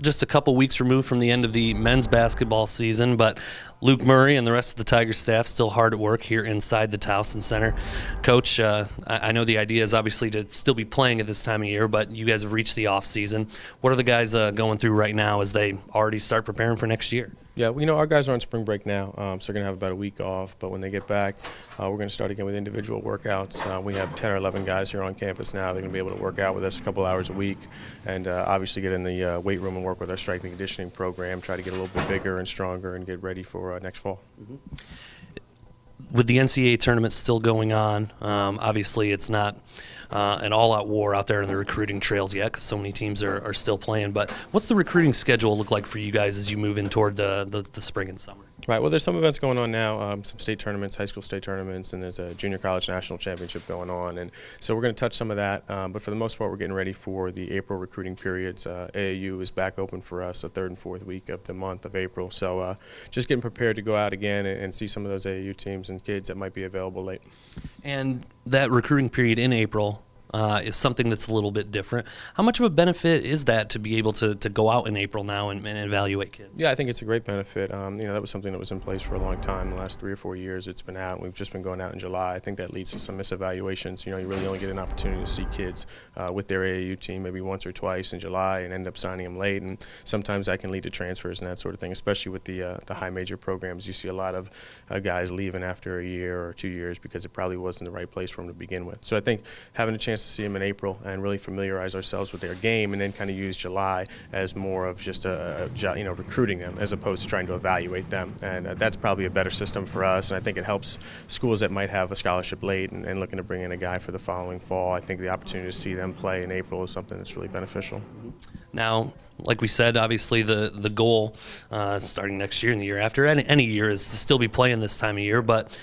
just a couple weeks removed from the end of the men's basketball season, but Luke Murray and the rest of the Tigers staff still hard at work here inside the Towson Center. Coach, I know the idea is obviously to still be playing at this time of year, but you guys have reached the off season. What are the guys going through right now as they already start preparing for next year? Yeah, our guys are on spring break now, so they're going to have about a week off. But when they get back, we're going to start again with individual workouts. We have 10 or 11 guys here on campus now. They're going to be able to work out with us a couple hours a week and obviously get in the weight room and work with our strength and conditioning program, try to get a little bit bigger and stronger and get ready for next fall. Mm-hmm. With the NCAA tournament still going on, obviously it's not an all-out war out there in the recruiting trails yet because so many teams are still playing. But what's the recruiting schedule look like for you guys as you move in toward the spring and summer? Right. Well, there's some events going on now, some state tournaments, high school state tournaments, and there's a junior college national championship going on. And so we're going to touch some of that. But for the most part, we're getting ready for the April recruiting periods. AAU is back open for us the third and fourth week of the month of April. So just getting prepared to go out again and see some of those AAU teams and kids that might be available late. And that recruiting period in April is something that's a little bit different. How much of a benefit is that to be able to go out in April now and evaluate kids? Yeah, I think it's a great benefit. That was something that was in place for a long time. The last 3 or 4 years it's been out. We've just been going out in July. I think that leads to some misevaluations. You really only get an opportunity to see kids with their AAU team maybe once or twice in July and end up signing them late. And sometimes that can lead to transfers and that sort of thing, especially with the high major programs. You see a lot of guys leaving after a year or 2 years because it probably wasn't the right place for them to begin with. So I think having a chance to see them in April and really familiarize ourselves with their game and then kind of use July as more of just recruiting them as opposed to trying to evaluate them. And that's probably a better system for us. And I think it helps schools that might have a scholarship late and looking to bring in a guy for the following fall. I think the opportunity to see them play in April is something that's really beneficial. Now, like we said, obviously the goal starting next year and the year after, any year, is to still be playing this time of year. But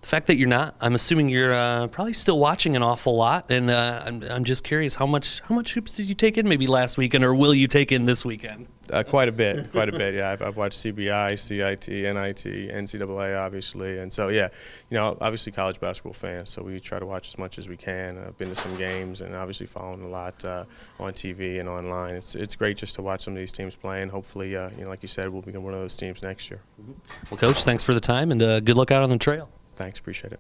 the fact that you're not, I'm assuming you're probably still watching an awful lot, and I'm just curious, how much hoops did you take in maybe last weekend, or will you take in this weekend? Quite a bit. Yeah, I've watched CBI, CIT, NIT, NCAA, obviously, and so yeah, obviously college basketball fans, so we try to watch as much as we can. I've been to some games and obviously following a lot on TV and online. It's great just to watch some of these teams play, and hopefully, like you said, we'll become one of those teams next year. Well, Coach, thanks for the time, and good luck out on the trail. Thanks, appreciate it.